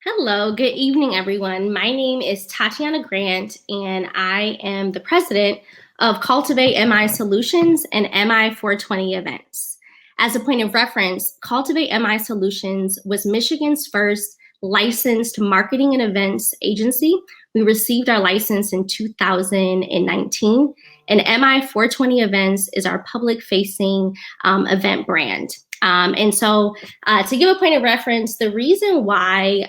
Hello, good evening, everyone. My name is Tatiana Grant, and I am the president of Cultivate MI Solutions and MI 420 events. As a point of reference, Cultivate MI Solutions was Michigan's first licensed marketing and events agency. We received our license in 2019, and MI 420 Events is our public-facing event brand. To give a point of reference, the reason why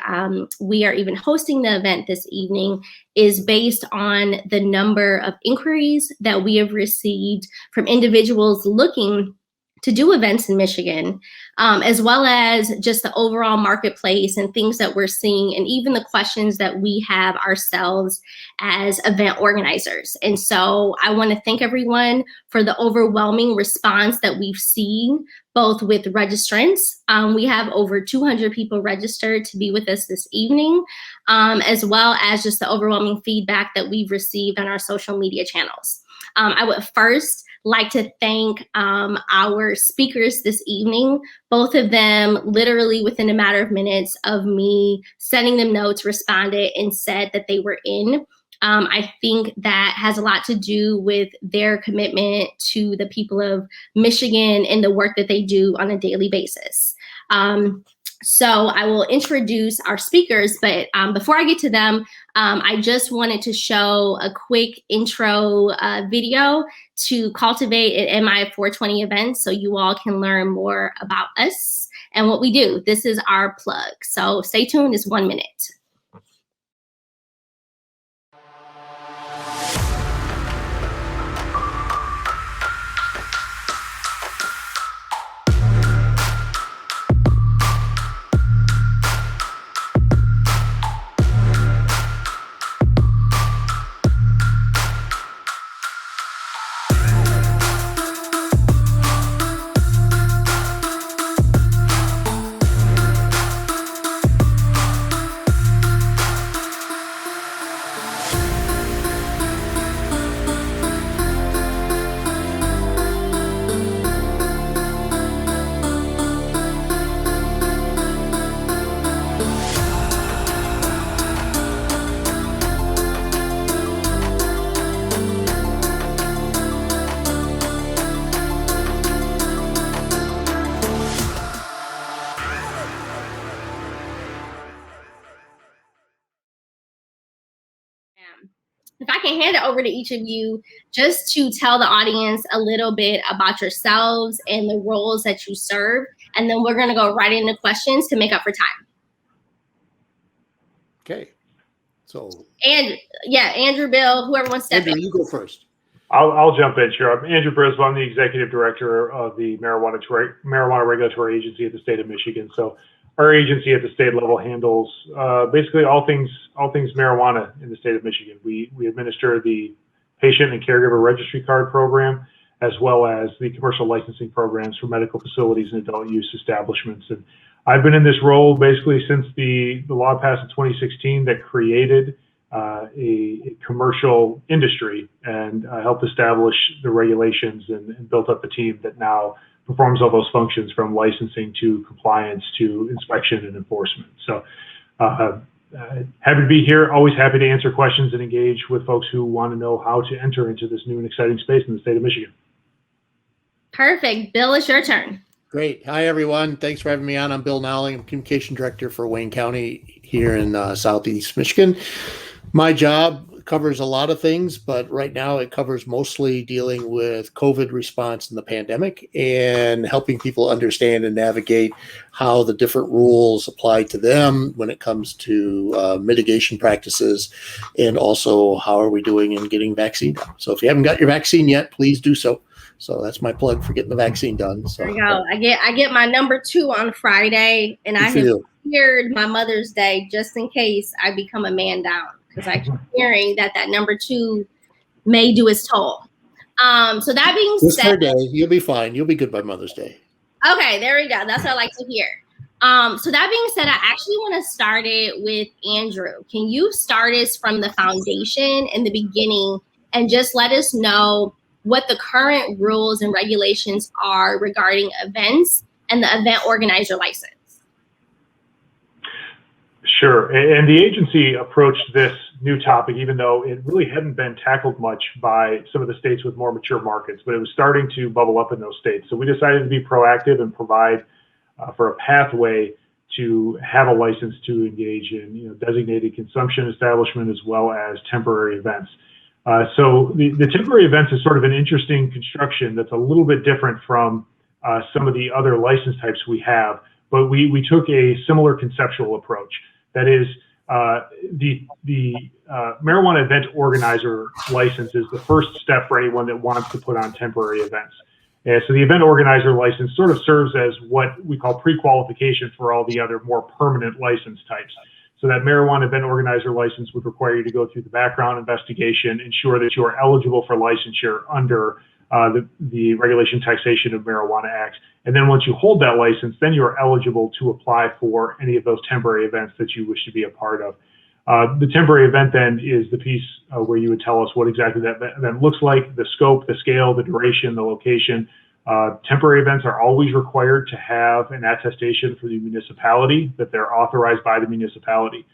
we are even hosting the event this evening is based on the number of inquiries that we have received from individuals looking to do events in Michigan, as well as just the overall marketplace and things that we're seeing, and even the questions that we have ourselves as event organizers. And so I want to thank everyone for the overwhelming response that we've seen, both with registrants. We have over 200 people registered to be with us this evening, as well as just the overwhelming feedback that we've received on our social media channels. I would first like to thank our speakers this evening. Both of them literally within a matter of minutes of me sending them notes responded and said that they were in. I think that has a lot to do with their commitment to the people of Michigan and the work that they do on a daily basis. So I will introduce our speakers, but before I get to them, I just wanted to show a quick intro video to Cultivate at MI 420 events so you all can learn more about us and what we do. This is our plug. So stay tuned, it's 1 minute. If I can hand it over to each of you just to tell the audience a little bit about yourselves and the roles that you serve, and then we're going to go right into questions to make up for time. Okay. So, Andrew, Bill, whoever wants to step in. Andrew, you go first. I'll jump in, sure. I'm Andrew Brisbo. I'm the Executive Director of the Marijuana Regulatory Agency at the state of Michigan. So our agency at the state level handles basically all things marijuana in the state of Michigan. We administer the patient and caregiver registry card program, as well as the commercial licensing programs for medical facilities and adult use establishments. And I've been in this role basically since the law passed in 2016 that created a commercial industry, and helped establish the regulations and built up a team that now performs all those functions from licensing to compliance to inspection and enforcement. So happy to be here, always happy to answer questions and engage with folks who want to know how to enter into this new and exciting space in the state of Michigan. Perfect. Bill, it's your turn. Great. Hi, everyone. Thanks for having me on. I'm Bill Nowling. I'm Communication Director for Wayne County here in Southeast Michigan. My job covers a lot of things, but right now it covers mostly dealing with COVID response in the pandemic and helping people understand and navigate how the different rules apply to them when it comes to mitigation practices, and also how are we doing in getting vaccine done. So if you haven't got your vaccine yet, please do so. So that's my plug for getting the vaccine done. So there you go. I get my number 2 on Friday, and I have cleared my Mother's Day just in case I become a man down, because I keep hearing that number 2 may do its toll. So that being this said, day, you'll be fine. You'll be good by Mother's Day. Okay, there we go. That's what I like to hear. So that being said, I actually want to start it with Andrew. Can you start us from the foundation in the beginning and just let us know what the current rules and regulations are regarding events and the event organizer license? Sure. And the agency approached this new topic, even though it really hadn't been tackled much by some of the states with more mature markets, but it was starting to bubble up in those states. So we decided to be proactive and provide for a pathway to have a license to engage in designated consumption establishment as well as temporary events. So the temporary events is sort of an interesting construction that's a little bit different from some of the other license types we have, but we took a similar conceptual approach. That is, the marijuana event organizer license is the first step for anyone that wants to put on temporary events. And so the event organizer license sort of serves as what we call pre-qualification for all the other more permanent license types. So that marijuana event organizer license would require you to go through the background investigation, ensure that you are eligible for licensure under the Regulation Taxation of Marijuana Act. And then once you hold that license, then you're eligible to apply for any of those temporary events that you wish to be a part of. The temporary event then is the piece where you would tell us what exactly that event looks like, the scope, the scale, the duration, the location. Temporary events are always required to have an attestation for the municipality that they're authorized by the municipality.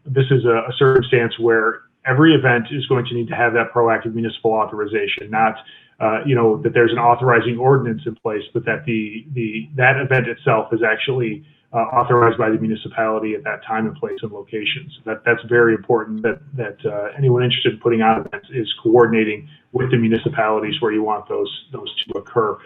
This is a circumstance where every event is going to need to have that proactive municipal authorization, not that there's an authorizing ordinance in place, but that that event itself is actually authorized by the municipality at that time and place and location. So that's very important that anyone interested in putting on events is coordinating with the municipalities where you want those to occur.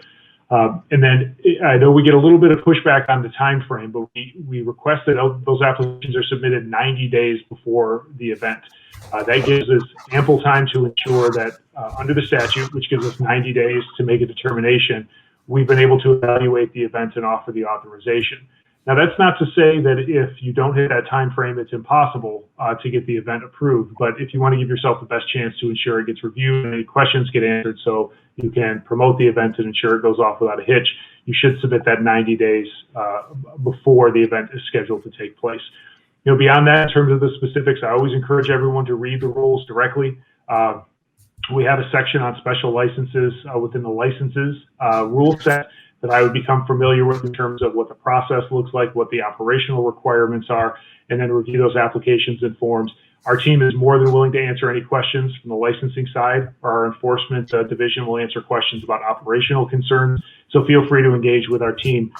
And then I know we get a little bit of pushback on the time frame, but we request that those applications are submitted 90 days before the event. That gives us ample time to ensure that under the statute, which gives us 90 days to make a determination, we've been able to evaluate the event and offer the authorization. Now, that's not to say that if you don't hit that time frame, it's impossible to get the event approved. But if you want to give yourself the best chance to ensure it gets reviewed and any questions get answered so you can promote the event and ensure it goes off without a hitch, you should submit that 90 days before the event is scheduled to take place. Beyond that, in terms of the specifics, I always encourage everyone to read the rules directly. We have a section on special licenses within the licenses rule set that I would become familiar with in terms of what the process looks like, what the operational requirements are, and then review those applications and forms. Our team is more than willing to answer any questions from the licensing side. Our enforcement division will answer questions about operational concerns. So feel free to engage with our team.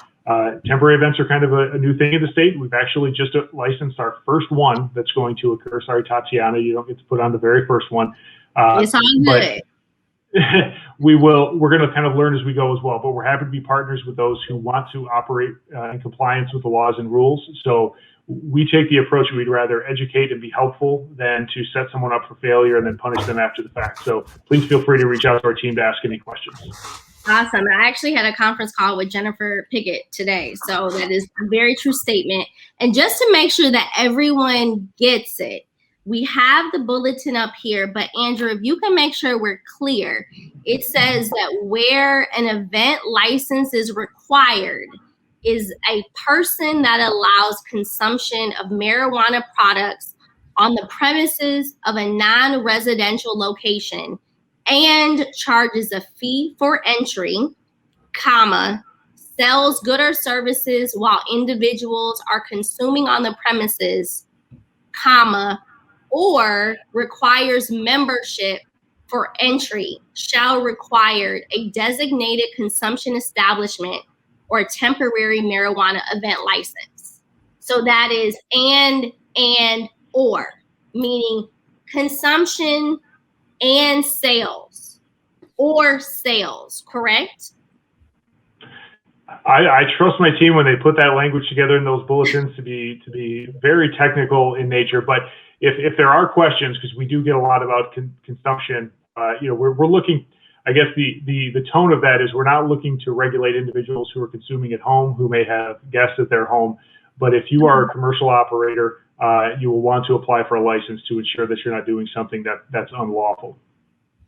Temporary events are kind of a new thing in the state. We've actually just licensed our first one that's going to occur. Sorry, Tatiana, you don't get to put on the very first one. It's all good. We're going to kind of learn as we go as well, but we're happy to be partners with those who want to operate in compliance with the laws and rules. So we take the approach we'd rather educate and be helpful than to set someone up for failure and then punish them after the fact. So please feel free to reach out to our team to ask any questions. Awesome. I actually had a conference call with Jennifer Piggott today. So that is a very true statement. And just to make sure that everyone gets it, we have the bulletin up here, but Andrew, if you can make sure we're clear, it says that where an event license is required is a person that allows consumption of marijuana products on the premises of a non-residential location and charges a fee for entry, sells goods or services while individuals are consuming on the premises, or requires membership for entry shall require a designated consumption establishment or temporary marijuana event license. So that is or, meaning consumption and sales, or sales, correct? I trust my team when they put that language together in those bulletins to be very technical in nature. But if there are questions, because we do get a lot about consumption, we're looking. I guess the tone of that is we're not looking to regulate individuals who are consuming at home, who may have guests at their home. But if you are a commercial operator, you will want to apply for a license to ensure that you're not doing something that's unlawful.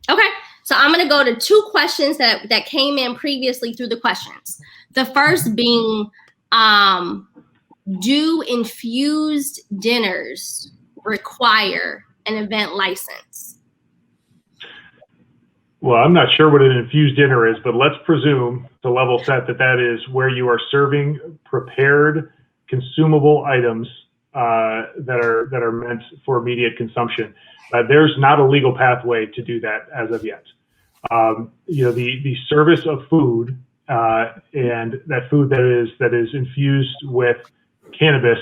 Okay, so I'm going to go to two questions that came in previously through the questions. The first being, do infused dinners require an event license? Well, I'm not sure what an infused dinner is, but let's presume to level set that is where you are serving prepared consumable items that are meant for immediate consumption. There's not a legal pathway to do that as of yet. The service of food and that food that is infused with cannabis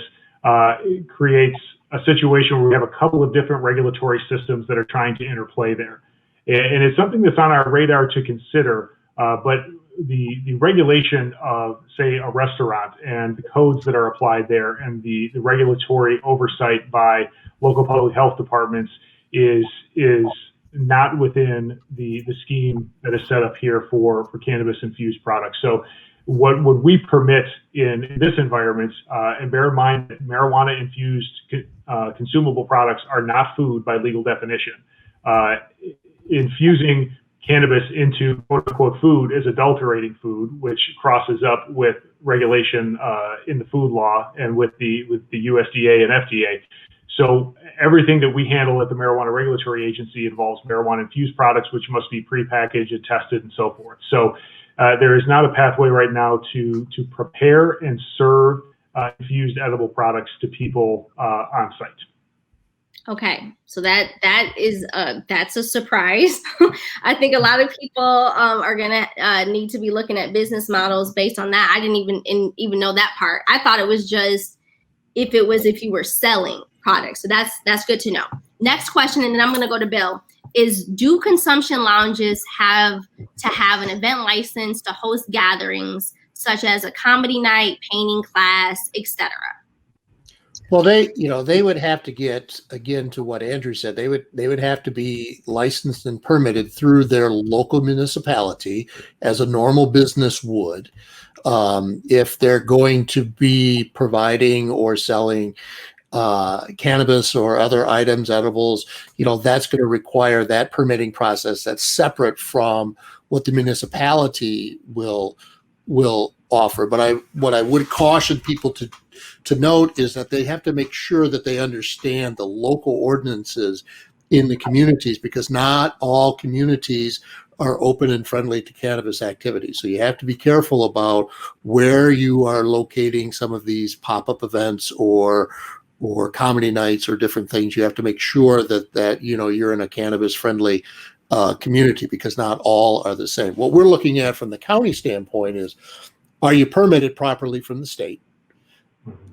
creates a situation where we have a couple of different regulatory systems that are trying to interplay there. And it's something that's on our radar to consider, but the regulation of, say, a restaurant and the codes that are applied there and the regulatory oversight by local public health departments is not within the scheme that is set up here for cannabis infused products. So what would we permit in this environment, and bear in mind that marijuana infused consumable products are not food by legal definition. Infusing cannabis into quote unquote food is adulterating food, which crosses up with regulation in the food law and with the USDA and FDA. So everything that we handle at the Marijuana Regulatory Agency involves marijuana infused products, which must be prepackaged and tested and so forth. So there is not a pathway right now to prepare and serve infused edible products to people on site. Okay, so that's a surprise. I think a lot of people are gonna need to be looking at business models based on that. I didn't even know that part. I thought it was just if you were selling products. So that's good to know. Next question, and then I'm gonna go to Bill, is do consumption lounges have to have an event license to host gatherings such as a comedy night, painting class, etc.? Well, they would have to get, again, to what Andrew said, they would have to be licensed and permitted through their local municipality as a normal business would. If they're going to be providing or selling cannabis or other items, edibles, that's going to require that permitting process that's separate from what the municipality will offer. But what I would caution people to note is that they have to make sure that they understand the local ordinances in the communities, because not all communities are open and friendly to cannabis activity. So you have to be careful about where you are locating some of these pop-up events or comedy nights or different things. You have to make sure that you're in a cannabis friendly community, because not all are the same. What we're looking at from the county standpoint is, are you permitted properly from the state?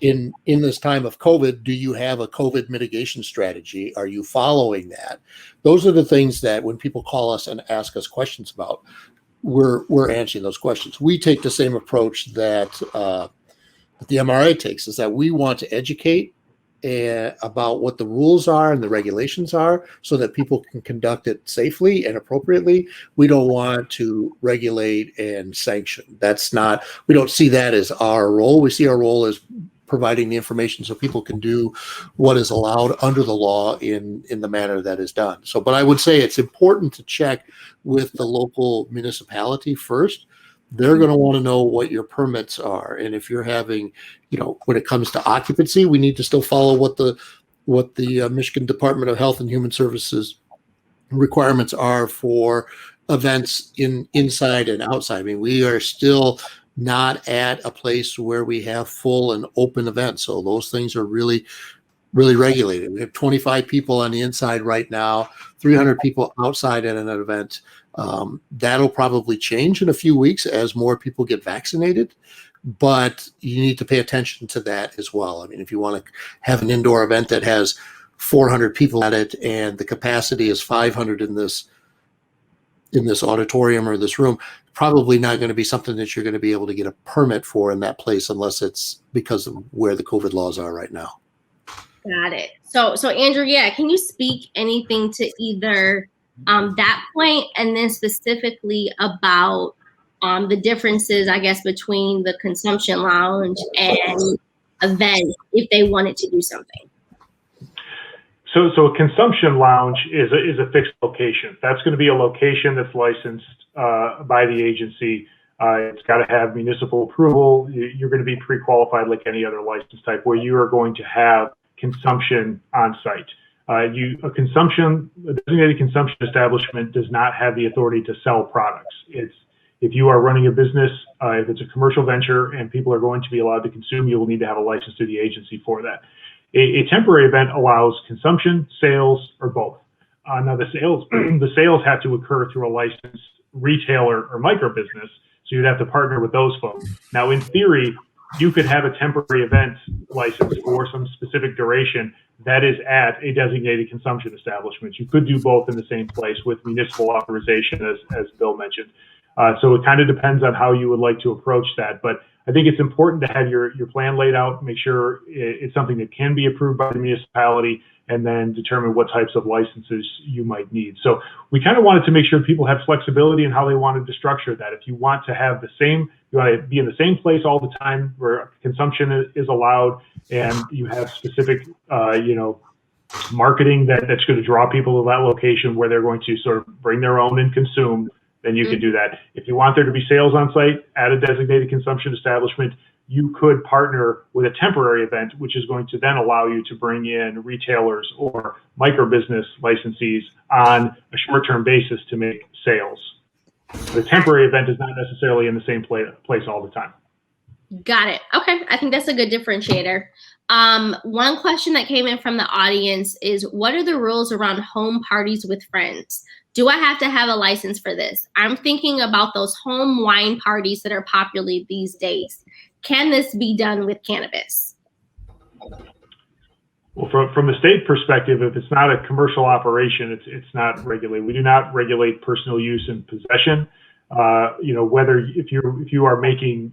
In this time of COVID, do you have a COVID mitigation strategy? Are you following that? Those are the things that when people call us and ask us questions about, we're answering those questions. We take the same approach that the MRA takes, is that we want to educate about what the rules are and the regulations are so that people can conduct it safely and appropriately. We don't want to regulate and sanction. We don't see that as our role. We see our role as providing the information so people can do what is allowed under the law in the manner that is done. So, but I would say it's important to check with the local municipality first. They're going to want to know what your permits are. And if you're having, when it comes to occupancy, we need to still follow what the Michigan Department of Health and Human Services requirements are for events inside and outside. I mean, we are still not at a place where we have full and open events. So those things are really, really regulated. We have 25 people on the inside right now, 300 people outside at an event. That'll probably change in a few weeks as more people get vaccinated, but you need to pay attention to that as well. I mean, if you want to have an indoor event that has 400 people at it and the capacity is 500 in this auditorium or this room, probably not going to be something that you're going to be able to get a permit for in that place unless it's because of where the COVID laws are right now. Got it. So Andrew, can you speak anything to either that point and then specifically about the differences, I guess, between the consumption lounge and event if they wanted to do something? So a consumption lounge is a fixed location. That's going to be a location that's licensed by the agency. It's got to have municipal approval. You're going to be pre-qualified like any other license type, where you are going to have consumption on site. A designated consumption establishment does not have the authority to sell products. If you are running a business, if it's a commercial venture and people are going to be allowed to consume, you will need to have a license through the agency for that. A temporary event allows consumption, sales, or both. Now the sales have to occur through a licensed retailer or micro business, so you'd have to partner with those folks. Now, in theory, you could have a temporary event license for some specific duration that is at a designated consumption establishment. You could do both in the same place with municipal authorization, as Bill mentioned. So it kind of depends on how you would like to approach that. But I think it's important to have your plan laid out, make sure it's something that can be approved by the municipality, and then determine what types of licenses you might need. So we kind of wanted to make sure people have flexibility in how they wanted to structure that. If you want to have you want to be in the same place all the time where consumption is allowed, and you have specific, marketing that's going to draw people to that location where they're going to sort of bring their own and consume, then you can do that. If you want there to be sales on site at a designated consumption establishment, you could partner with a temporary event, which is going to then allow you to bring in retailers or micro business licensees on a short-term basis to make sales. The temporary event is not necessarily in the same place all the time. Got it. Okay. I think that's a good differentiator. One question that came in from the audience is, what are the rules around home parties with friends? Do I have to have a license for this? I'm thinking about those home wine parties that are popular these days. Can this be done with cannabis? Well, from a state perspective, if it's not a commercial operation, it's not regulated. We do not regulate personal use and possession. Whether if you are making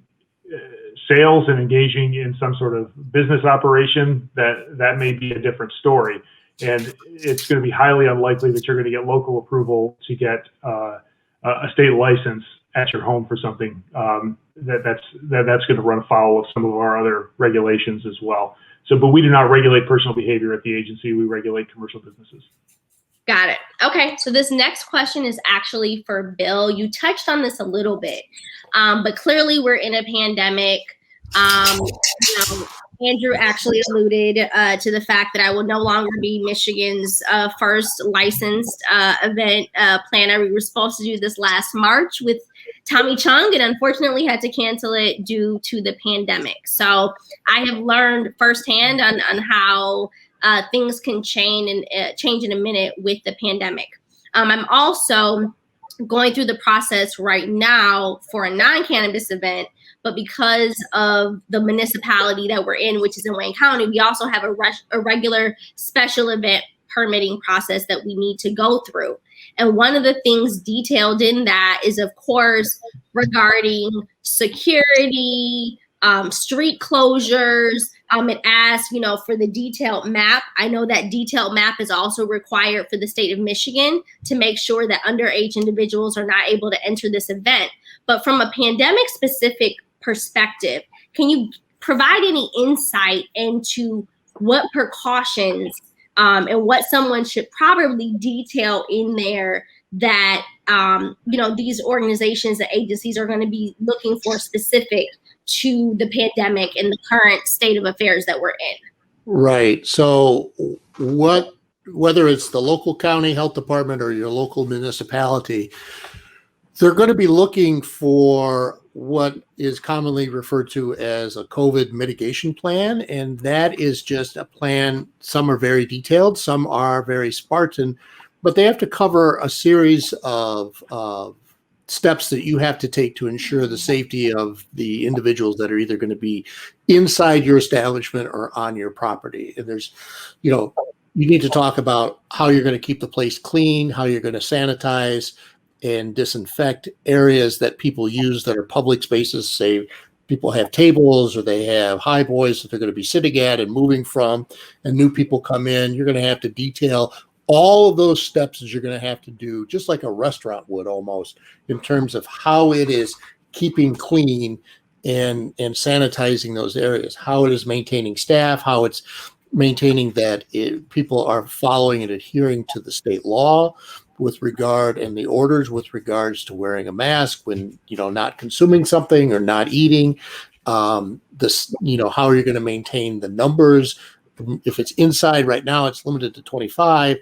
sales and engaging in some sort of business operation, that may be a different story. And it's going to be highly unlikely that you're going to get local approval to get a state license at your home for something. That's going to run afoul of some of our other regulations as well. But we do not regulate personal behavior at the agency. We regulate commercial businesses. Got it. Okay, so this next question is actually for Bill. You touched on this a little bit, but clearly we're in a pandemic. Andrew actually alluded to the fact that I will no longer be Michigan's first licensed event planner. We were supposed to do this last March with Tommy Chung, and unfortunately had to cancel it due to the pandemic. So I have learned firsthand on how things can change in a minute with the pandemic. I'm also going through the process right now for a non-cannabis event, but because of the municipality that we're in, which is in Wayne County, we also have a regular special event permitting process that we need to go through. And one of the things detailed in that is, of course, regarding security, street closures. It asks, for the detailed map. I know that detailed map is also required for the state of Michigan to make sure that underage individuals are not able to enter this event. But from a pandemic specific perspective, can you provide any insight into what precautions and what someone should probably detail in there that, these organizations and agencies are going to be looking for specific to the pandemic and the current state of affairs that we're in? Right. So whether it's the local county health department or your local municipality, they're going to be looking for what is commonly referred to as a COVID mitigation plan. And that is just a plan. Some are very detailed, some are very Spartan, but they have to cover a series of steps that you have to take to ensure the safety of the individuals that are either going to be inside your establishment or on your property. And there's, you need to talk about how you're going to keep the place clean, how you're going to sanitize and disinfect areas that people use that are public spaces. Say people have tables or they have high boys that they're going to be sitting at and moving from, and new people come in. You're going to have to detail all of those steps that you're going to have to do, just like a restaurant would almost, in terms of how it is keeping clean and sanitizing those areas, how it is maintaining staff, how it's maintaining that people are following and adhering to the state law with regard and the orders with regards to wearing a mask when, not consuming something or not eating. How are you going to maintain the numbers? If it's inside right now, it's limited to 25.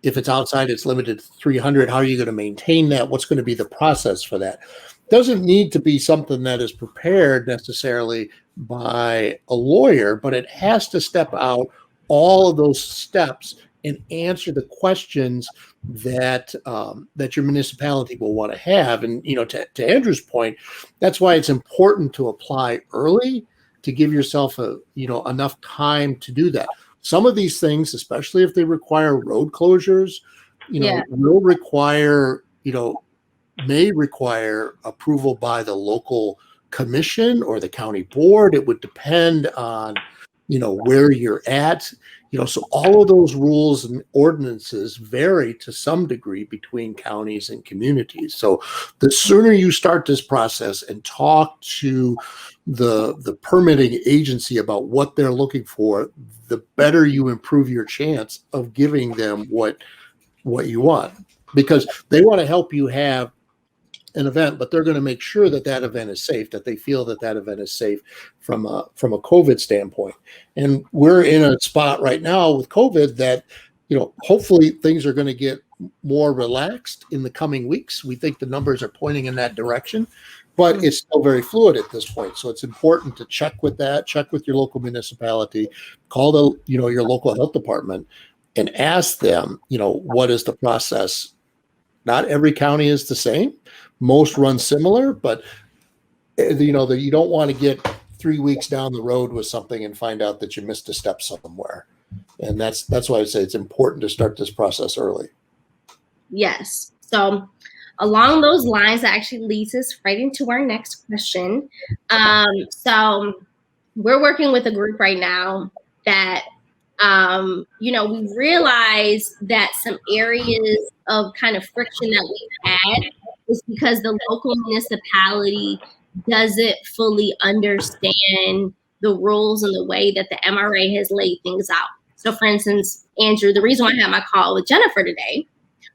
If it's outside, it's limited to 300. How are you going to maintain that? What's going to be the process for that? doesn't need to be something that is prepared necessarily by a lawyer, but it has to step out all of those steps and answer the questions that that your municipality will want to have. And to Andrew's point, that's why it's important to apply early to give yourself enough time to do that. Some of these things, especially if they require road closures, will require may require approval by the local commission or the county board. It would depend on, where you're at, so all of those rules and ordinances vary to some degree between counties and communities. So the sooner you start this process and talk to the permitting agency about what they're looking for, the better you improve your chance of giving them what you want, because they want to help you have an event, but they're going to make sure that that event is safe, that they feel that that event is safe from a COVID standpoint. And we're in a spot right now with COVID that, hopefully things are going to get more relaxed in the coming weeks. We think the numbers are pointing in that direction, but it's still very fluid at this point. So it's important to check with your local municipality, call your local health department and ask them, what is the process? Not every county is the same. Most run similar, but you don't want to get 3 weeks down the road with something and find out that you missed a step somewhere. And that's why I say it's important to start this process early. Yes. So along those lines, that actually leads us right into our next question. So we're working with a group right now that we realize that some areas of kind of friction that we've had is because the local municipality doesn't fully understand the rules and the way that the MRA has laid things out. So for instance, Andrew, the reason why I had my call with Jennifer today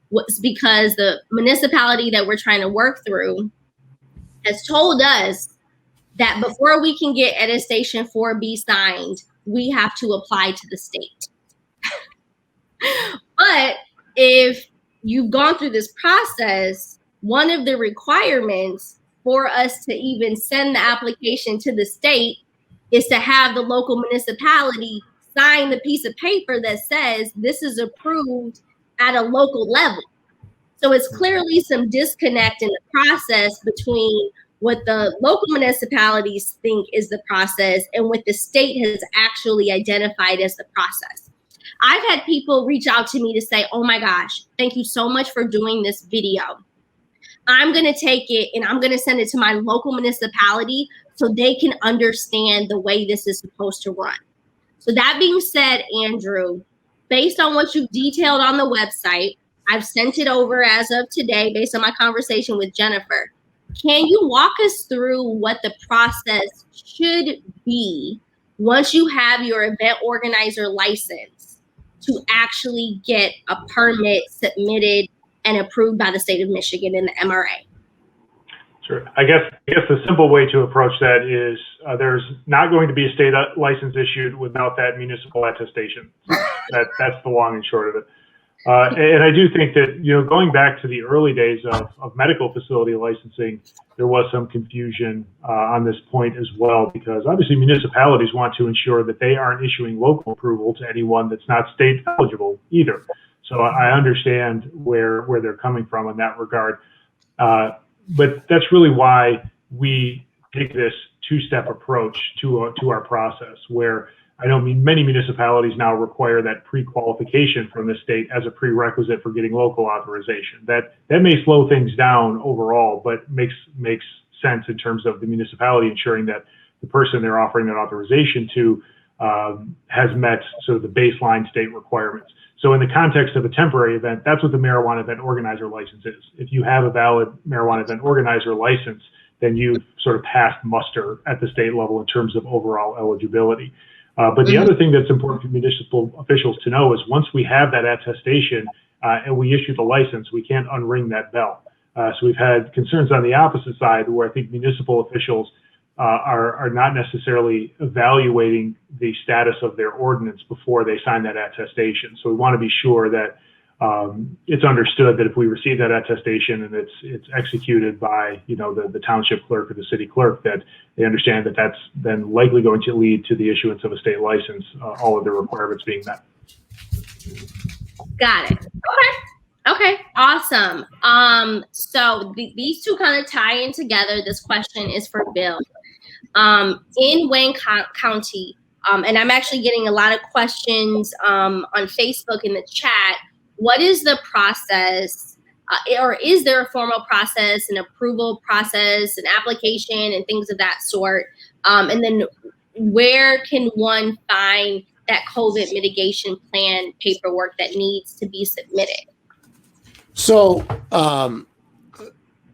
was because the municipality that we're trying to work through has told us that before we can get attestation 4B signed, we have to apply to the state. But if you've gone through this process, one of the requirements for us to even send the application to the state is to have the local municipality sign the piece of paper that says this is approved at a local level. So it's clearly some disconnect in the process between what the local municipalities think is the process and what the state has actually identified as the process. I've had people reach out to me to say, oh my gosh, thank you so much for doing this video. I'm going to take it and I'm going to send it to my local municipality so they can understand the way this is supposed to run. So that being said, Andrew, based on what you've detailed on the website, I've sent it over as of today based on my conversation with Jennifer. Can you walk us through what the process should be once you have your event organizer license to actually get a permit submitted and approved by the state of Michigan in the MRA? Sure. I guess the simple way to approach that is there's not going to be a state license issued without that municipal attestation. That's the long and short of it. And I do think that, going back to the early days of medical facility licensing, there was some confusion on this point as well, because obviously municipalities want to ensure that they aren't issuing local approval to anyone that's not state eligible either. So I understand where they're coming from in that regard. But that's really why we take this two-step approach to our process, where I know many municipalities now require that pre-qualification from the state as a prerequisite for getting local authorization. That may slow things down overall, but makes sense in terms of the municipality ensuring that the person they're offering that authorization to has met sort of the baseline state requirements. So in the context of a temporary event, that's what the marijuana event organizer license is. If you have a valid marijuana event organizer license, then you've sort of passed muster at the state level in terms of overall eligibility. But the other thing that's important for municipal officials to know is once we have that attestation and we issue the license, we can't unring that bell. So we've had concerns on the opposite side where I think municipal officials are not necessarily evaluating the status of their ordinance before they sign that attestation. So we want to be sure that it's understood that if we receive that attestation and it's executed by, the township clerk or the city clerk, that they understand that that's then likely going to lead to the issuance of a state license, all of the requirements being met. Got it. Okay, awesome. So these two kind of tie in together. This question is for Bill. In Wayne County, and I'm actually getting a lot of questions on Facebook in the chat. What is the process, or is there a formal process, an approval process, an application, and things of that sort? And then where can one find that COVID mitigation plan paperwork that needs to be submitted? So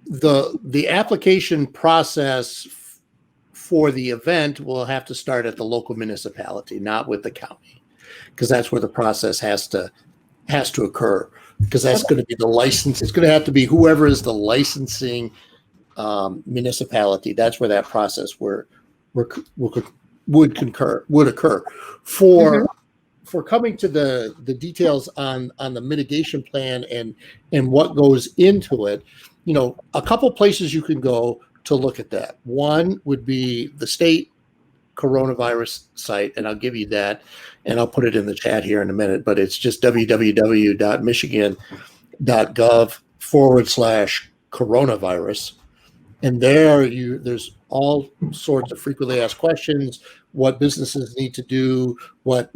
the application process for the event will have to start at the local municipality, not with the county, because that's where the process has to occur, because that's going to be the license. It's going to have to be whoever is the licensing municipality. That's where that process would occur. For coming to the details on the mitigation plan and what goes into it, a couple places you can go to look at that. One would be the state coronavirus site, and I'll give you that, and I'll put it in the chat here in a minute, but it's just www.michigan.gov/coronavirus. And there's all sorts of frequently asked questions, what businesses need to do, what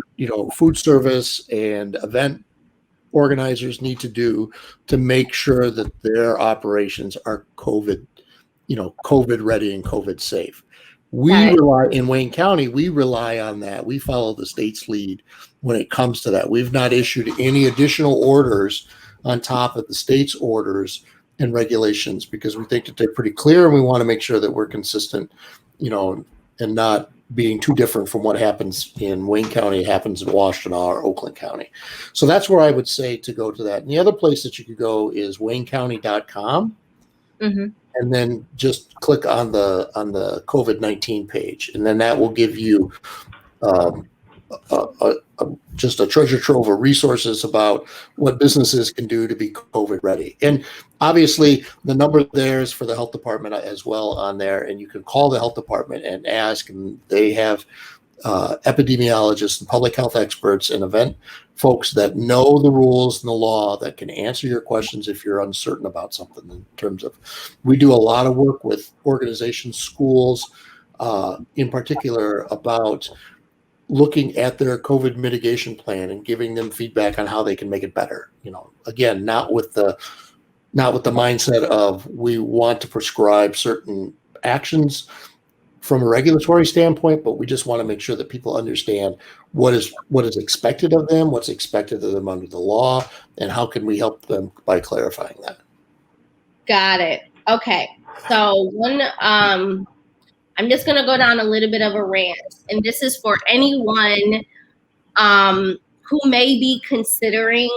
food service and event organizers need to do to make sure that their operations are COVID ready and COVID safe. In Wayne County, we rely on that. We follow the state's lead when it comes to that. We've not issued any additional orders on top of the state's orders and regulations, because we think that they're pretty clear, and we want to make sure that we're consistent, and not being too different from what happens in Wayne County happens in Washtenaw or Oakland County. So that's where I would say to go to that. And the other place that you could go is waynecounty.com. Mm-hmm. And then just click on the COVID-19 page, and then that will give you just a treasure trove of resources about what businesses can do to be COVID ready. And obviously, the number there is for the health department as well on there, and you can call the health department and ask, and they have epidemiologists and public health experts and event folks that know the rules and the law that can answer your questions if you're uncertain about something. In terms of, we do a lot of work with organizations, schools, in particular, about looking at their COVID mitigation plan and giving them feedback on how they can make it better. Again, not with the mindset of we want to prescribe certain actions from a regulatory standpoint, but we just want to make sure that people understand what is expected of them, what's expected of them under the law, and how can we help them by clarifying that. Got it. Okay. So I'm just going to go down a little bit of a rant, and this is for anyone who may be considering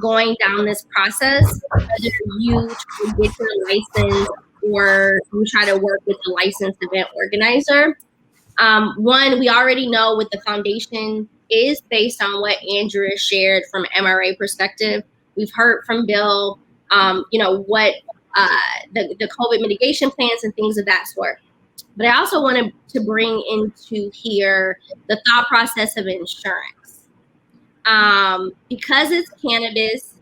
going down this process, whether you try to get your license or you try to work with a licensed event organizer. One, we already know what the foundation is based on what Andrew has shared from MRA perspective. We've heard from Bill, what the COVID mitigation plans and things of that sort. But I also wanted to bring into here the thought process of insurance. Because it's cannabis,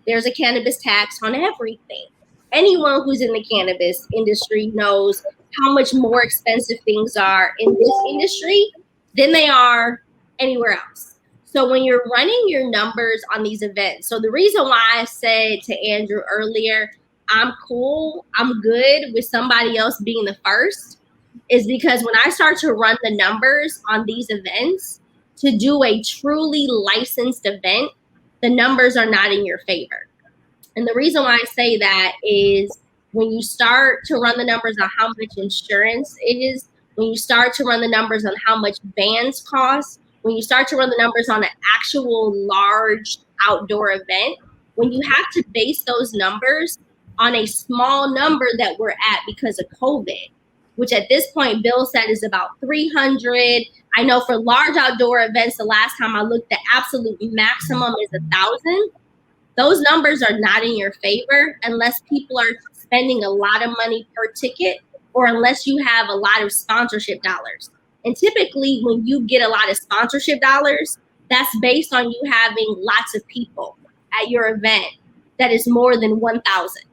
there's a cannabis tax on everything. Anyone who's in the cannabis industry knows how much more expensive things are in this industry than they are anywhere else. So when you're running your numbers on these events, so the reason why I said to Andrew earlier, I'm good with somebody else being the first, is because when I start to run the numbers on these events, to do a truly licensed event, the numbers are not in your favor. And the reason why I say that is when you start to run the numbers on how much insurance is, when you start to run the numbers on how much bans cost, when you start to run the numbers on an actual large outdoor event, when you have to base those numbers on a small number that we're at because of COVID, which at this point, Bill said is about 300. I know for large outdoor events, the last time I looked, the absolute maximum is 1,000. those numbers are not in your favor unless people are spending a lot of money per ticket or unless you have a lot of sponsorship dollars. And typically when you get a lot of sponsorship dollars, that's based on you having lots of people at your event that is more than 1,000.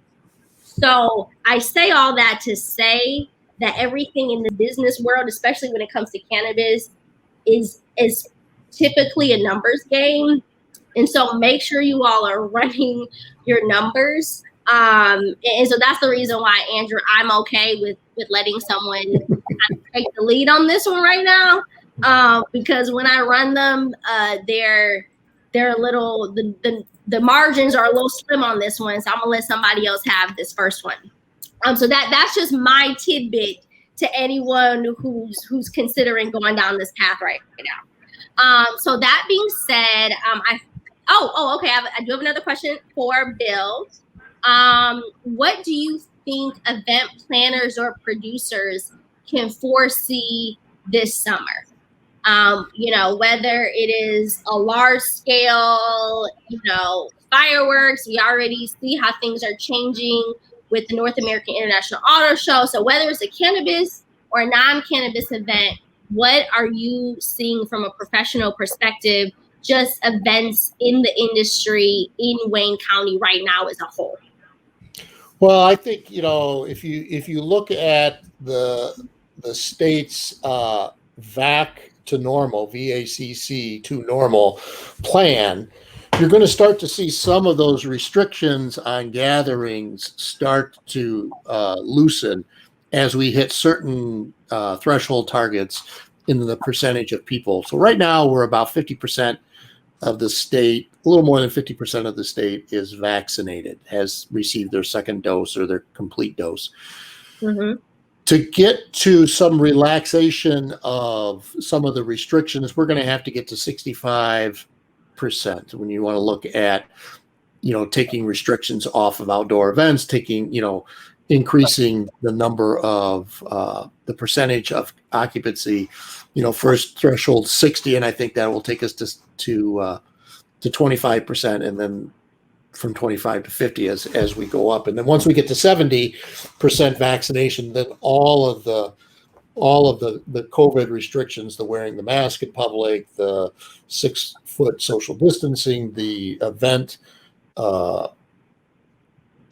So I say all that to say that everything in the business world, especially when it comes to cannabis, is typically a numbers game. And so make sure you all are running your numbers. And so that's the reason why, Andrew, I'm okay with letting someone take the lead on this one right now. Because when I run them, they're a little, the margins are a little slim on this one. So I'm gonna let somebody else have this first one. So that's just my tidbit to anyone who's considering going down this path right now. So that being said, okay. I do have another question for Bill. What do you think event planners or producers can foresee this summer? Whether it is a large scale, fireworks, we already see how things are changing with the North American International Auto Show. So whether it's a cannabis or a non-cannabis event, what are you seeing from a professional perspective, just events in the industry in Wayne County right now as a whole? Well, I think, if you look at the state's VAC to normal, VACC to normal plan, you're going to start to see some of those restrictions on gatherings start to loosen as we hit certain threshold targets in the percentage of people. So right now we're about 50% of the state, a little more than 50% of the state is vaccinated, has received their second dose or their complete dose. Mm-hmm. To get to some relaxation of some of the restrictions, we're going to have to get to 65% when you want to look at, taking restrictions off of outdoor events, increasing the number of the percentage of occupancy, first threshold 60, and I think that will take us to 25%, and then from 25 to 50 as we go up. And then once we get to 70% vaccination, then all of the COVID restrictions, the wearing the mask in public, the 6-foot social distancing, the event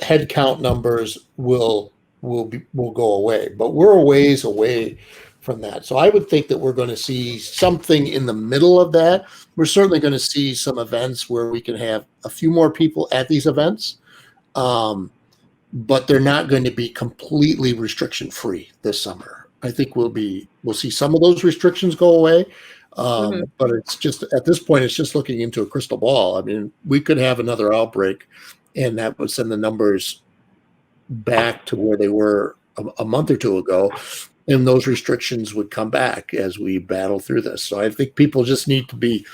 head count numbers will go away. But we're a ways away from that. So I would think that we're going to see something in the middle of that. We're certainly going to see some events where we can have a few more people at these events, but they're not going to be completely restriction free this summer. I think we'll see some of those restrictions go away, but it's just, at this point, it's just looking into a crystal ball. I mean, we could have another outbreak, and that would send the numbers back to where they were a month or two ago, and those restrictions would come back as we battle through this. So I think people just need to be,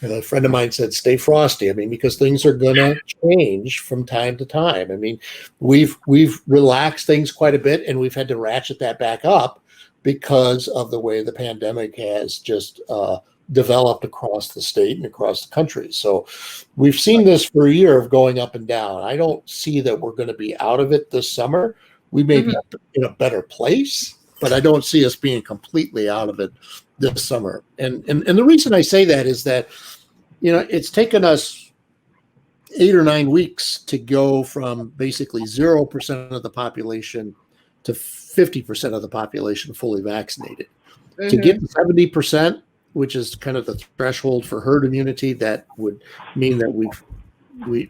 a friend of mine said, stay frosty. I mean, because things are going to change from time to time. I mean, we've relaxed things quite a bit, and we've had to ratchet that back up because of the way the pandemic has just developed across the state and across the country. So we've seen this for a year of going up and down. I don't see that we're going to be out of it this summer. We may be in a better place, but I don't see us being completely out of it this summer. And the reason I say that is that, it's taken us 8 or 9 weeks to go from basically 0% of the population to 50% of the population fully vaccinated. To get to 70%, which is kind of the threshold for herd immunity, that would mean that we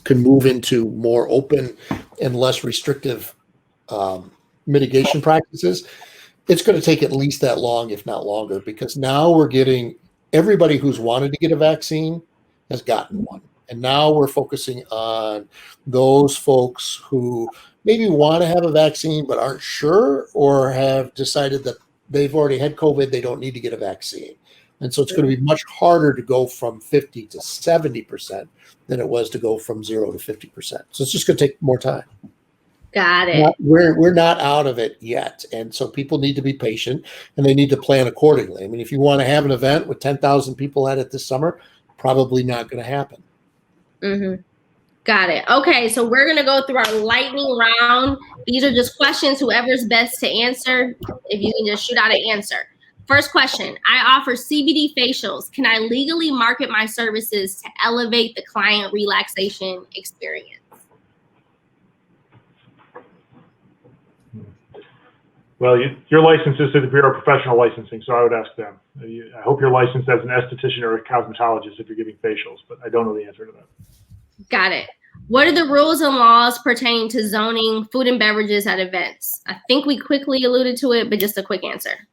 can move into more open and less restrictive mitigation practices. It's going to take at least that long, if not longer, because now we're getting everybody who's wanted to get a vaccine has gotten one. And now we're focusing on those folks who maybe want to have a vaccine but aren't sure, or have decided that they've already had COVID, they don't need to get a vaccine. And so it's going to be much harder to go from 50 to 70% than it was to go from 0 to 50%. So it's just going to take more time. Got it. We're not out of it yet. And so people need to be patient, and they need to plan accordingly. I mean, if you want to have an event with 10,000 people at it this summer, probably not going to happen. Mm-hmm. Got it. Okay, so we're going to go through our lightning round. These are just questions, whoever's best to answer. If you can just shoot out an answer. First question, I offer CBD facials. Can I legally market my services to elevate the client relaxation experience? Well, your license is to the Bureau of Professional Licensing, so I would ask them. I hope you're licensed as an esthetician or a cosmetologist if you're giving facials, but I don't know the answer to that. Got it. What are the rules and laws pertaining to zoning food and beverages at events? I think we quickly alluded to it, but just a quick answer.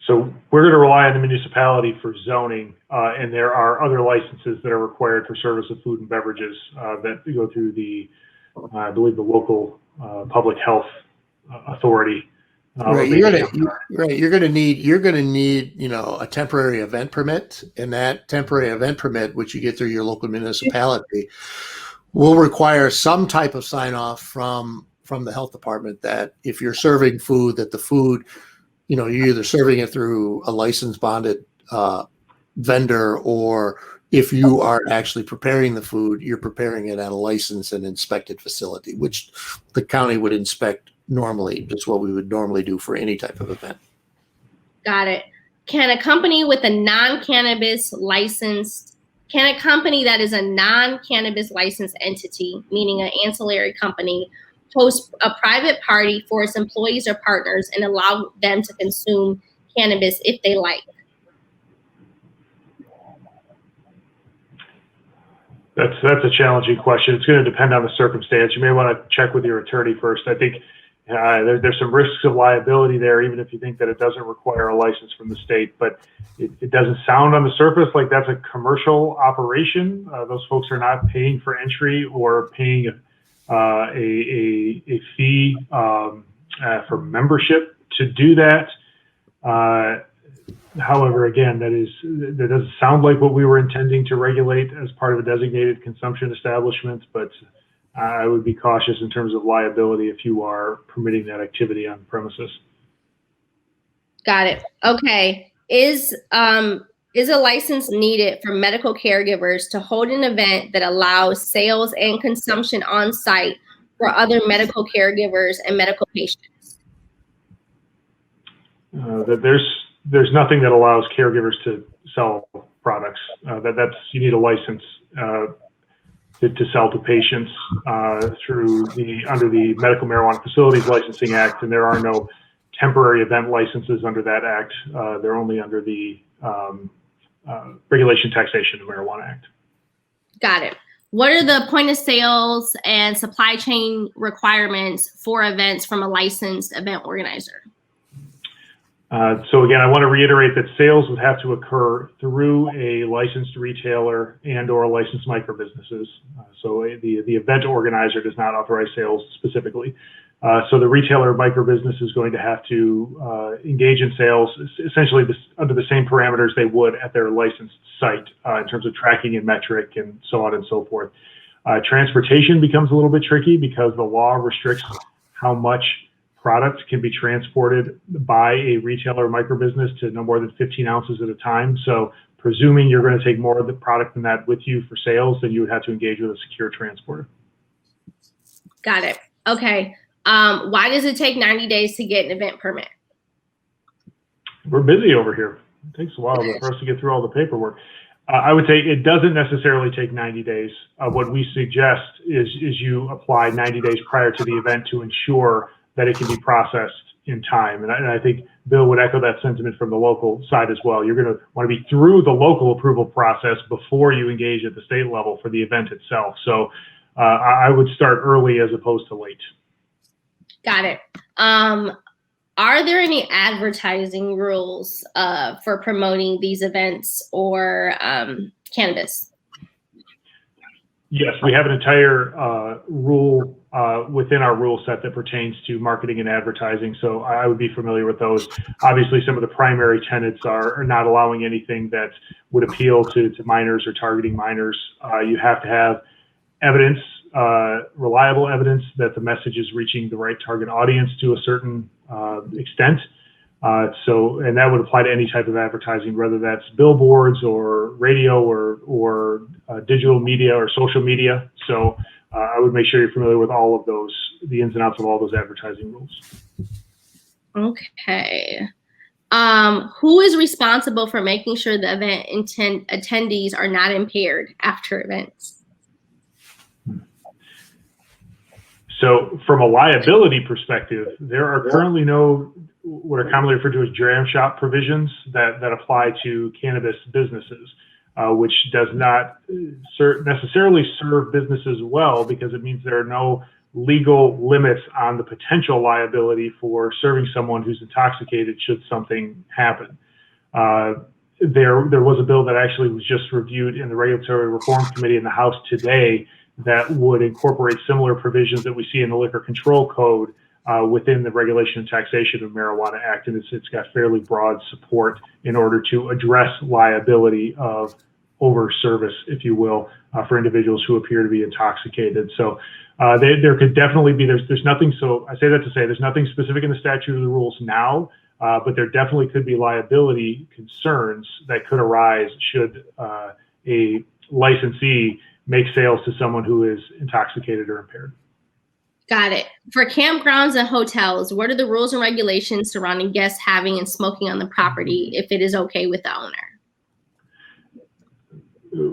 So we're going to rely on the municipality for zoning, and there are other licenses that are required for service of food and beverages that go through the, I believe, the local public health authority. Right, you're gonna need, you know, a temporary event permit, and that temporary event permit, which you get through your local municipality, will require some type of sign off from the health department that if you're serving food, that the food, you know, you're either serving it through a licensed bonded vendor, or if you are actually preparing the food, you're preparing it at a licensed and inspected facility, which the county would inspect normally. Just what we would normally do for any type of event. Got it. Can a company with a non-cannabis licensed, can a company that is a non-cannabis licensed entity, meaning an ancillary company, host a private party for its employees or partners and allow them to consume cannabis if they like? That's a challenging question. It's going to depend on the circumstance. You may want to check with your attorney first. I think there's some risks of liability there, even if you think that it doesn't require a license from the state. But it doesn't sound on the surface like that's a commercial operation. Those folks are not paying for entry or paying a fee for membership to do that. However, again, that doesn't sound like what we were intending to regulate as part of a designated consumption establishment, but I would be cautious in terms of liability if you are permitting that activity on premises. Got it. Okay. Is a license needed for medical caregivers to hold an event that allows sales and consumption on site for other medical caregivers and medical patients? There's nothing that allows caregivers to sell products. You need a license to sell to patients under the Medical Marijuana Facilities Licensing Act, and there are no temporary event licenses under that act. They're only under the Regulation Taxation of Marijuana Act. Got it. What are the point of sales and supply chain requirements for events from a licensed event organizer? So again, I want to reiterate that sales would have to occur through a licensed retailer and or licensed microbusinesses. So the event organizer does not authorize sales specifically. So the retailer or microbusiness is going to have to engage in sales essentially under the same parameters they would at their licensed site in terms of tracking and metric and so on and so forth. Transportation becomes a little bit tricky because the law restricts how much product can be transported by a retailer or microbusiness to no more than 15 ounces at a time. So presuming you're going to take more of the product than that with you for sales, then you would have to engage with a secure transporter. Got it. Okay. Why does it take 90 days to get an event permit? We're busy over here. It takes a while for us to get through all the paperwork. I would say it doesn't necessarily take 90 days. What we suggest is you apply 90 days prior to the event to ensure that it can be processed in time. And I think Bill would echo that sentiment from the local side as well. You're going to want to be through the local approval process before you engage at the state level for the event itself. So I would start early as opposed to late. Got it. Are there any advertising rules for promoting these events or cannabis? Yes, we have an entire rule within our rule set that pertains to marketing and advertising. So I would be familiar with those. Obviously, some of the primary tenets are not allowing anything that would appeal to minors or targeting minors. You have to have evidence, reliable evidence that the message is reaching the right target audience to a certain extent. And that would apply to any type of advertising, whether that's billboards or radio or digital media or social media. So I would make sure you're familiar with all of those, the ins and outs of all those advertising rules. Okay. Who is responsible for making sure the event attendees are not impaired after events? So from a liability perspective, there are currently no what are commonly referred to as dram shop provisions that apply to cannabis businesses, which does not necessarily serve businesses well, because it means there are no legal limits on the potential liability for serving someone who's intoxicated should something happen. There was a bill that actually was just reviewed in the Regulatory Reform Committee in the House today that would incorporate similar provisions that we see in the Liquor Control Code within the Regulation and Taxation of Marijuana Act, and it's got fairly broad support in order to address liability of over-service, if you will, for individuals who appear to be intoxicated. So there could definitely be, there's nothing, so I say that to say there's nothing specific in the statute or the rules now, but there definitely could be liability concerns that could arise should a licensee make sales to someone who is intoxicated or impaired. Got it. For campgrounds and hotels, what are the rules and regulations surrounding guests having and smoking on the property if it is okay with the owner?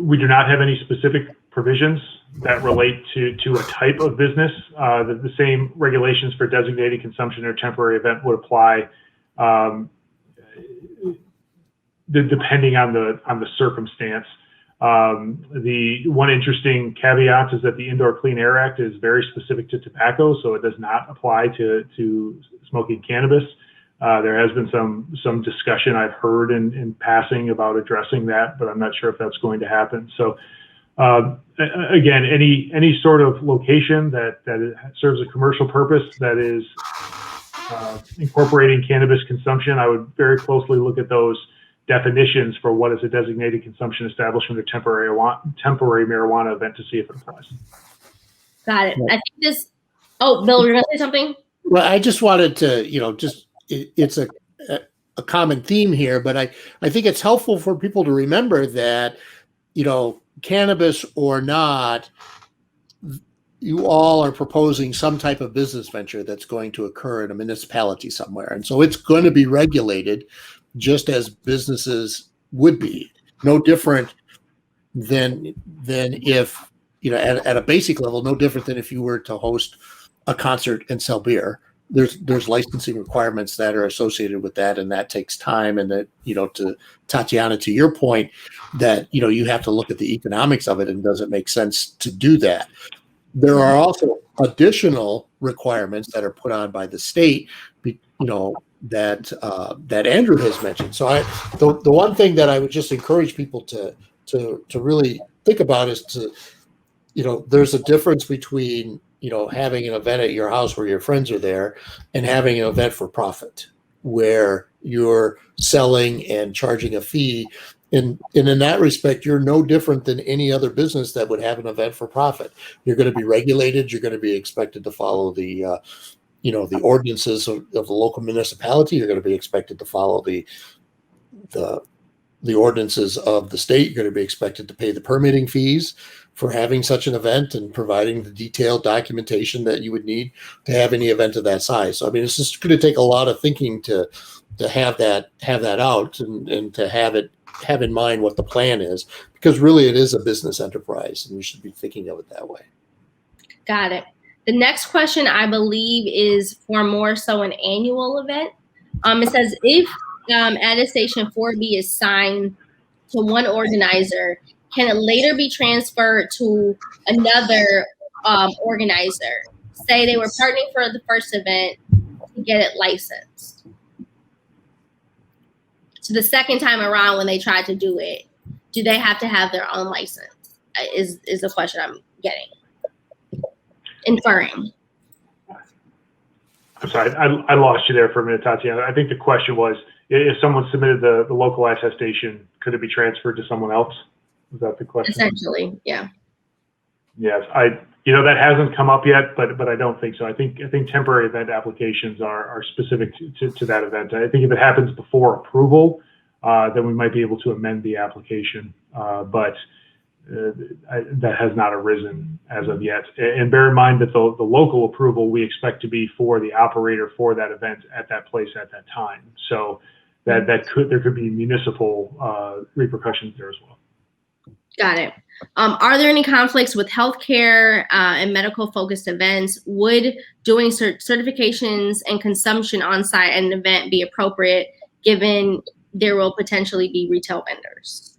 We do not have any specific provisions that relate to a type of business. The same regulations for designated consumption or temporary event would apply depending on the circumstance. The one interesting caveat is that the Indoor Clean Air Act is very specific to tobacco, so it does not apply to smoking cannabis. There has been some discussion I've heard in passing about addressing that, but I'm not sure if that's going to happen. So again, any sort of location that serves a commercial purpose that is incorporating cannabis consumption, I would very closely look at those definitions for what is a designated consumption establishment or temporary marijuana event to see if it applies. Got it. I think this. Oh, Bill, you're going to say something? Well, I just wanted to, it's a common theme here, but I think it's helpful for people to remember that, cannabis or not, you all are proposing some type of business venture that's going to occur in a municipality somewhere. And so it's going to be regulated just as businesses would be, no different than if, at a basic level, no different than if you were to host a concert and sell beer. There's licensing requirements that are associated with that, and that takes time. And that, to Tatiana, to your point, that, you have to look at the economics of it, and does it make sense to do that? There are also additional requirements that are put on by the state, that Andrew has mentioned. So the one thing that I would just encourage people to really think about is there's a difference between having an event at your house where your friends are there and having an event for profit where you're selling and charging a fee. And in that respect, you're no different than any other business that would have an event for profit. You're going to be regulated. You're going to be expected to follow the the ordinances of the local municipality. You're going to be expected to follow the ordinances of the state. You're going to be expected to pay the permitting fees for having such an event and providing the detailed documentation that you would need to have any event of that size. So, I mean, it's just going to take a lot of thinking to have that out and to have in mind what the plan is, because really it is a business enterprise and you should be thinking of it that way. Got it. The next question, I believe, is for more so an annual event. It says, if attestation 4B is signed to one organizer, can it later be transferred to another organizer? Say they were partnering for the first event to get it licensed. So the second time around when they tried to do it, do they have to have their own license? Is the question I'm getting. Inferring. I'm sorry, I lost you there for a minute, Tatiana. I think the question was, if someone submitted the local attestation, could it be transferred to someone else? Is that the question? Essentially, yeah. Yes, that hasn't come up yet, but I don't think so. I think temporary event applications are specific to that event. I think if it happens before approval, then we might be able to amend the application, but that has not arisen as of yet. And bear in mind that the local approval we expect to be for the operator for that event at that place at that time. So there could be municipal repercussions there as well. Got it. Are there any conflicts with healthcare and medical focused events? Would doing certifications and consumption on site at an event be appropriate, given there will potentially be retail vendors?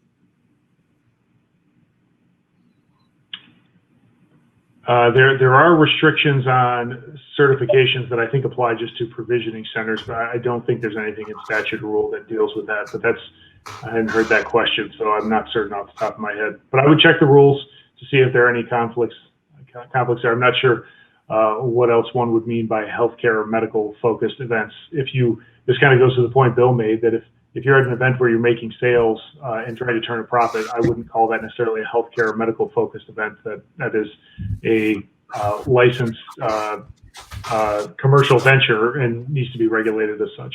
There are restrictions on certifications that I think apply just to provisioning centers, but I don't think there's anything in statute or rule that deals with that. But I hadn't heard that question, so I'm not certain off the top of my head. But I would check the rules to see if there are any conflicts there. I'm not sure what else one would mean by healthcare or medical focused events. This kind of goes to the point Bill made, that if you're at an event where you're making sales and trying to turn a profit, I wouldn't call that necessarily a healthcare or medical focused event. That is a licensed commercial venture and needs to be regulated as such.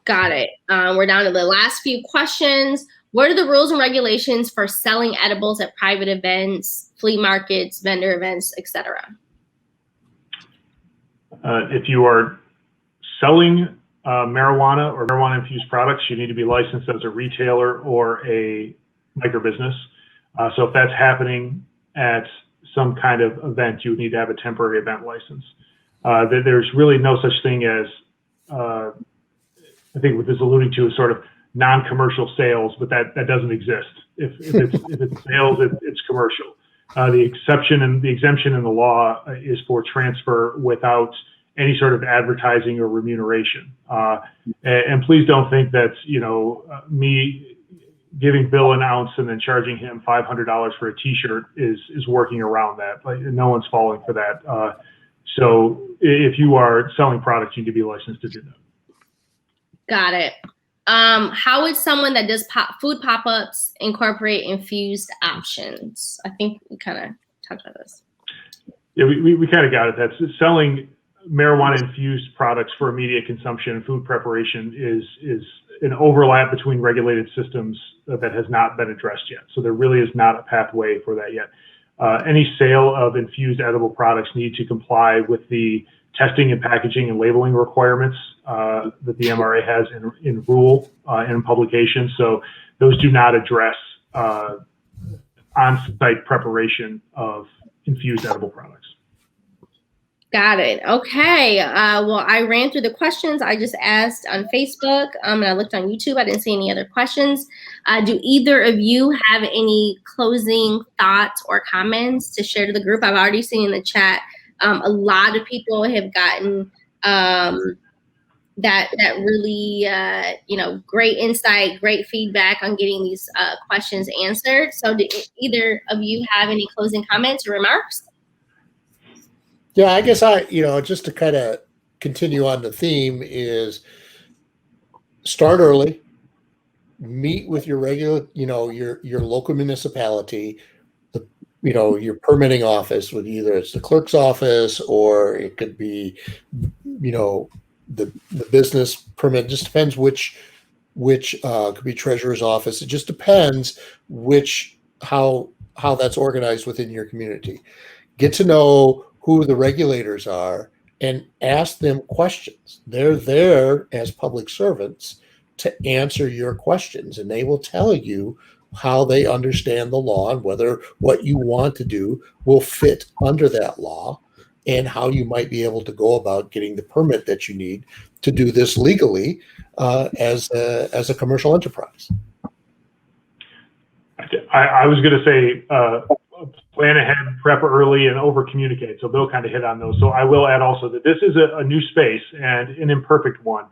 Got it. We're down to the last few questions. What are the rules and regulations for selling edibles at private events, flea markets, vendor events, etc.? If you are selling marijuana or marijuana infused products, you need to be licensed as a retailer or a microbusiness. So if that's happening at some kind of event, you would need to have a temporary event license. There's really no such thing as, I think what this is alluding to is sort of non-commercial sales, but that doesn't exist. If it's sales, it's commercial. The exemption in the law is for transfer without any sort of advertising or remuneration. And please don't think that, me giving Bill an ounce and then charging him $500 for a t-shirt is working around that. Like, no one's falling for that. So if you are selling products, you need to be licensed to do that. Got it. How would someone that does food pop-ups incorporate infused options? I think we kind of talked about this. Yeah, we kind of got it. That's selling marijuana infused products for immediate consumption and food preparation is an overlap between regulated systems that has not been addressed yet. So there really is not a pathway for that yet. Any sale of infused edible products need to comply with the testing and packaging and labeling requirements that the MRA has in rule and publication. So those do not address on-site preparation of infused edible products. Got it. Okay. Well, I ran through the questions I just asked on Facebook, and I looked on YouTube. I didn't see any other questions. Do either of you have any closing thoughts or comments to share to the group? I've already seen in the chat a lot of people have gotten that really great insight, great feedback on getting these questions answered. So do either of you have any closing comments or remarks? Yeah, I guess just to kind of continue on the theme is start early, meet with your regular, your local municipality, your permitting office, with either it's the clerk's office or it could be, the business permit. It just depends which could be treasurer's office. It just depends how that's organized within your community. Get to know who the regulators are and ask them questions. They're there as public servants to answer your questions, and they will tell you how they understand the law and whether what you want to do will fit under that law and how you might be able to go about getting the permit that you need to do this legally as a commercial enterprise. I was going to say, plan ahead, prep early, and over communicate. So Bill kind of hit on those. So I will add also that this is a new space and an imperfect one.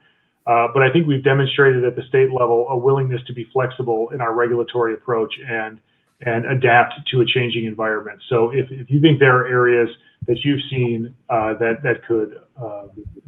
But I think we've demonstrated at the state level a willingness to be flexible in our regulatory approach and adapt to a changing environment. So if you think there are areas that you've seen that could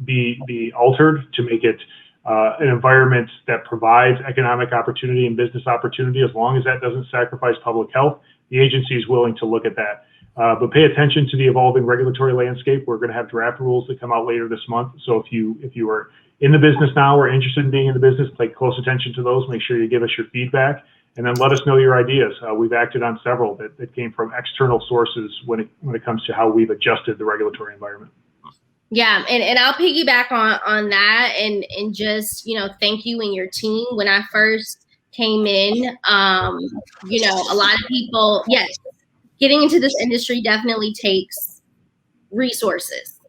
be altered to make it an environment that provides economic opportunity and business opportunity, as long as that doesn't sacrifice public health, the agency is willing to look at that. But pay attention to the evolving regulatory landscape. We're going to have draft rules that come out later this month. So if you are in the business now or interested in being in the business, pay close attention to those. Make sure you give us your feedback, and then let us know your ideas. We've acted on several that came from external sources when it comes to how we've adjusted the regulatory environment. Yeah, and I'll piggyback on that and just, thank you and your team. When I first came in, a lot of people, yes, getting into this industry definitely takes resources.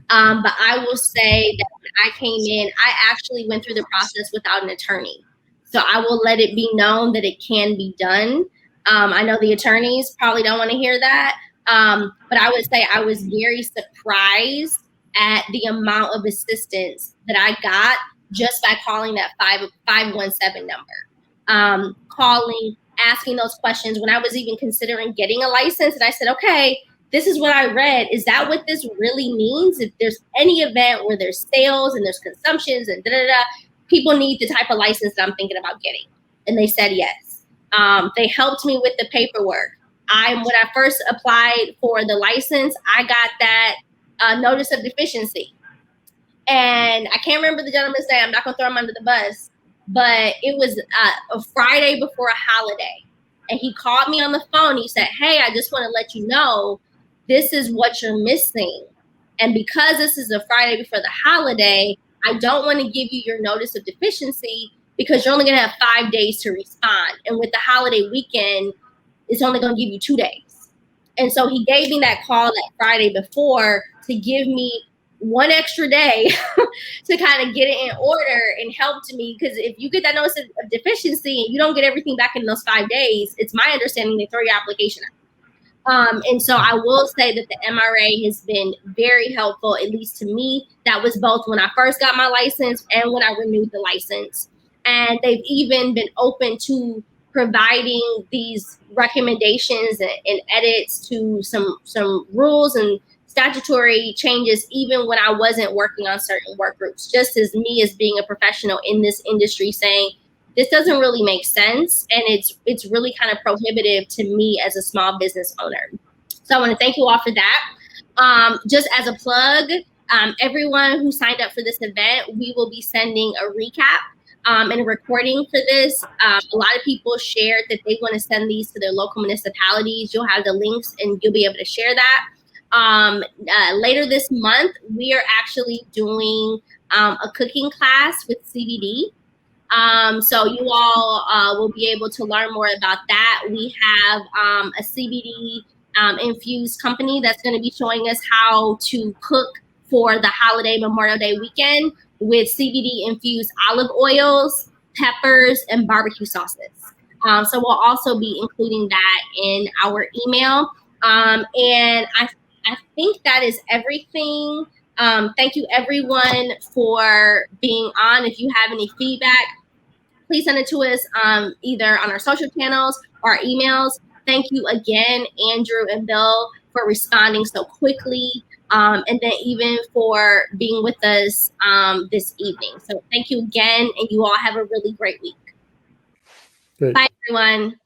But I will say that when I came in, I actually went through the process without an attorney. So I will let it be known that it can be done. I know the attorneys probably don't want to hear that. But I would say I was very surprised at the amount of assistance that I got just by calling that 517 number. Calling, asking those questions when I was even considering getting a license. And I said, okay, this is what I read. Is that what this really means? If there's any event where there's sales and there's consumptions and people need the type of license that I'm thinking about getting. And they said yes. They helped me with the paperwork. When I first applied for the license, I got that notice of deficiency. And I can't remember the gentleman's name. I'm not going to throw him under the bus. But it was a Friday before a holiday. And he called me on the phone. He said, hey, I just want to let you know this is what you're missing. And because this is a Friday before the holiday, I don't want to give you your notice of deficiency because you're only going to have 5 days to respond. And with the holiday weekend, it's only going to give you 2 days. And so he gave me that call that Friday before to give me 1 extra day to kind of get it in order and helped me. Because if you get that notice of deficiency and you don't get everything back in those 5 days, it's my understanding they throw your application out. And so I will say that the MRA has been very helpful, at least to me. That was both when I first got my license and when I renewed the license. And they've even been open to providing these recommendations and edits to some rules and statutory changes, even when I wasn't working on certain work groups, just as me as being a professional in this industry saying, this doesn't really make sense. And it's really kind of prohibitive to me as a small business owner. So I want to thank you all for that. Just as a plug, everyone who signed up for this event, we will be sending a recap and a recording for this. A lot of people shared that they want to send these to their local municipalities. You'll have the links and you'll be able to share that. Later this month, we are actually doing a cooking class with CBD. So you all will be able to learn more about that. We have a CBD infused company that's going to be showing us how to cook for the holiday Memorial Day weekend with CBD infused olive oils, peppers, and barbecue sauces. So we'll also be including that in our email. And I think that is everything. Thank you everyone for being on. If you have any feedback, please send it to us either on our social channels or our emails. Thank you again, Andrew and Bill, for responding so quickly, and then even for being with us this evening. So thank you again, and you all have a really great week. Good. Bye, everyone.